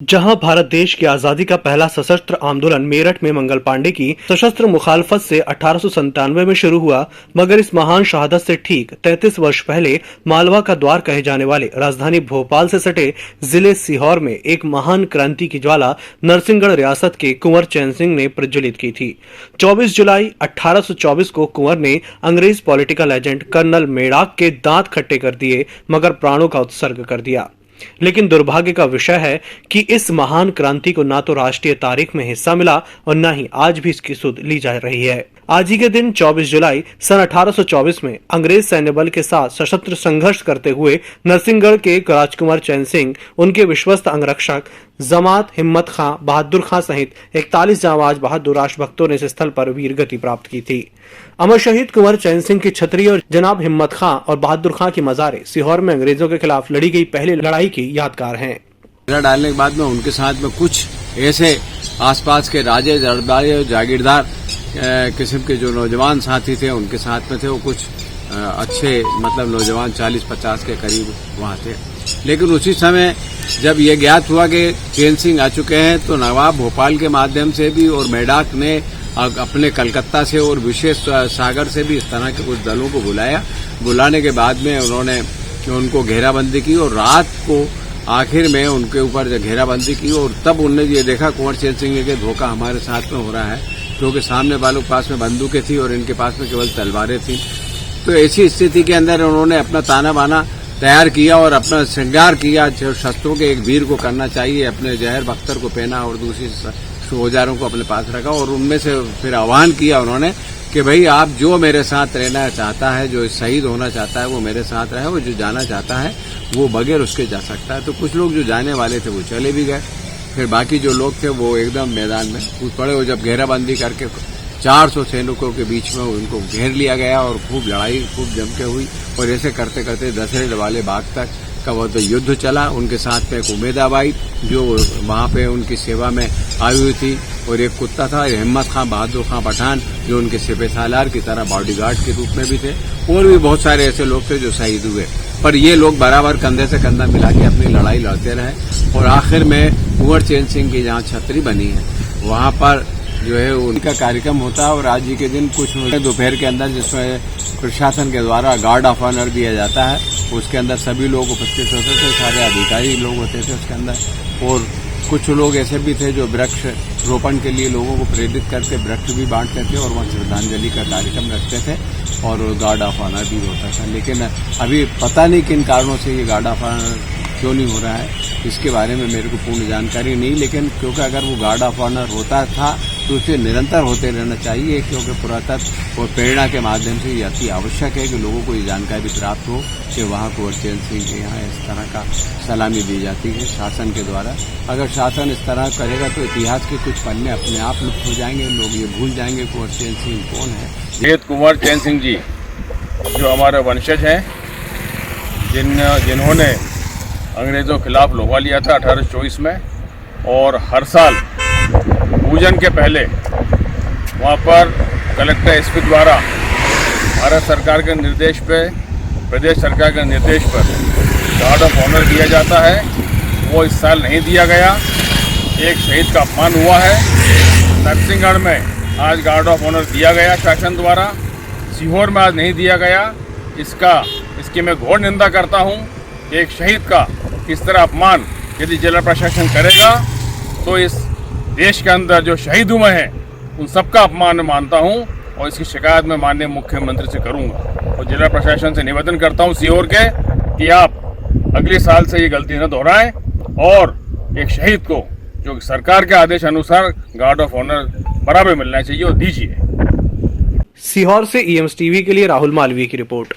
जहां भारत देश की आजादी का पहला सशस्त्र आंदोलन मेरठ में मंगल पांडे की सशस्त्र मुखालफत से 1897 में शुरू हुआ, मगर इस महान शहादत से ठीक 33 वर्ष पहले मालवा का द्वार कहे जाने वाले राजधानी भोपाल से सटे जिले सीहोर में एक महान क्रांति की ज्वाला नरसिंहगढ़ रियासत के कुंवर चैन सिंह ने प्रज्वलित की थी। 24 जुलाई 1824 को कुंवर ने अंग्रेज पॉलिटिकल एजेंट कर्नल मेड़ाक के दांत खट्टे कर दिए, मगर प्राणों का उत्सर्ग कर दिया। लेकिन दुर्भाग्य का विषय है कि इस महान क्रांति को ना तो राष्ट्रीय तारीख में हिस्सा मिला और न ही आज भी इसकी सुध ली जा रही है। आज ही के दिन 24 जुलाई सन 1824 में अंग्रेज सैन्य बल के साथ सशस्त्र संघर्ष करते हुए नरसिंहगढ़ के राजकुमार चैन सिंह, उनके विश्वस्त अंगरक्षक जमात हिम्मत खां, बहादुर खां सहित 41 जांबाज बहादुर राष्ट्रभक्तों ने इस स्थल पर वीर गति प्राप्त की थी। अमर शहीद कुंवर चैन सिंह की छतरी और जनाब हिम्मत खां और बहादुर खां की मजारें सीहोर में अंग्रेजों के खिलाफ लड़ी गई पहली लड़ाई की यादगार हैं। डालने के बाद में उनके साथ में कुछ ऐसे आसपास के राजे दरबारी जागीरदार किस्म के जो नौजवान साथी थे उनके साथ में थे। वो कुछ अच्छे मतलब नौजवान 40-50 के करीब वहाँ थे। लेकिन उसी समय जब ये ज्ञात हुआ कि चैन सिंह आ चुके हैं तो नवाब भोपाल के माध्यम से भी और मेड़ाक ने अपने कलकत्ता से और विशेष सागर से भी इस तरह के कुछ दलों को बुलाया। बुलाने के बाद में उन्होंने उनको घेराबंदी की और रात को आखिर में उनके ऊपर घेराबंदी की और तब उन्होंने ये देखा कुंवर चैन सिंह के धोखा हमारे साथ में हो रहा है, क्योंकि सामने वालों के पास में बंदूकें थी और इनके पास में केवल तलवारें थी। तो ऐसी स्थिति के अंदर उन्होंने अपना ताना बाना तैयार किया और अपना श्रृंगार किया। शस्त्रों के एक वीर को करना चाहिए, अपने जहर बख्तर को पहना और दूसरी औजारों को अपने पास रखा और उनमें से फिर आह्वान किया उन्होंने कि भाई आप जो मेरे साथ रहना चाहता है, जो शहीद होना चाहता है वो मेरे साथ रहे, और जो जाना चाहता है वो बगैर उसके जा सकता है। तो कुछ लोग जो जाने वाले थे वो चले भी गए, फिर बाकी जो लोग थे वो एकदम मैदान में कूद पड़े और जब घेराबंदी करके 400 सैनिकों के बीच में उनको घेर लिया गया और खूब लड़ाई खूब जम के हुई और ऐसे करते करते दशहरे वाले बाग तक का वो तो युद्ध चला। उनके साथ में एक उमेदाबाई जो वहाँ पे उनकी सेवा में आई हुई थी और एक कुत्ता था हिम्मत खां बहादुर खां पठान जो उनके सिपह सालार की तरह बॉडीगार्ड के रूप में भी थे। और भी बहुत सारे ऐसे लोग थे जो शहीद हुए, पर ये लोग बराबर कंधे से कंधा मिला के अपनी लड़ाई लड़ते रहे और आखिर में कुंवर चैन सिंह की जहाँ छतरी बनी है वहाँ पर जो है उनका कार्यक्रम होता है। और आज ही के दिन कुछ दोपहर के अंदर जिसमें प्रशासन के द्वारा गार्ड ऑफ ऑनर दिया जाता है, उसके अंदर सभी लोग उपस्थित होते थे, सारे अधिकारी लोग होते थे उसके अंदर। और कुछ लोग ऐसे भी थे जो वृक्ष रोपण के लिए लोगों को प्रेरित करके वृक्ष भी बांटते थे और वहाँ श्रद्धांजलि का कार्यक्रम रखते थे और गार्ड ऑफ ऑनर भी होता था। लेकिन अभी पता नहीं किन कारणों से ये गार्ड ऑफ ऑनर क्यों नहीं हो रहा है, इसके बारे में मेरे को पूर्ण जानकारी नहीं। लेकिन क्योंकि अगर वो गार्ड ऑफ ऑनर होता था तो उसे निरंतर होते रहना चाहिए, क्योंकि पुरातत्व और प्रेरणा के माध्यम से ये अति आवश्यक है कि लोगों को ये जानकारी प्राप्त हो कि वहाँ कुंवर चैन सिंह के यहाँ इस तरह का सलामी दी जाती है शासन के द्वारा। अगर शासन इस तरह करेगा तो इतिहास के कुछ पन्ने अपने आप लुप्त हो जाएंगे, लोग ये भूल जाएंगे कुंवर चैन सिंह कौन है। शहीद कुंवर चैन सिंह जी जो हमारे वंशज हैं, जिन्होंने अंग्रेज़ों के खिलाफ लोहा लिया था 1824 में, और हर साल पूजन के पहले वहाँ पर कलेक्टर एसपी द्वारा भारत सरकार के निर्देश पे, प्रदेश सरकार के निर्देश पर गार्ड ऑफ ऑनर दिया जाता है। वो इस साल नहीं दिया गया, एक शहीद का अपमान हुआ है। नरसिंहगढ़ में आज गार्ड ऑफ ऑनर दिया गया शासन द्वारा, सीहोर में आज नहीं दिया गया। इसकी मैं घोर निंदा करता हूँ। एक शहीद का इस तरह अपमान यदि जिला प्रशासन करेगा तो इस देश के अंदर जो शहीद हुए हैं उन सबका अपमान मैं मानता हूं और इसकी शिकायत मैं माननीय मुख्यमंत्री से करूंगा। और जिला प्रशासन से निवेदन करता हूं सीहोर के कि आप अगले साल से ये गलती न दोहराएं और एक शहीद को जो सरकार के आदेश अनुसार गार्ड ऑफ ऑनर बराबर मिलना चाहिए और दीजिए। सीहोर से EMS टीवी के लिए राहुल मालवीय की रिपोर्ट।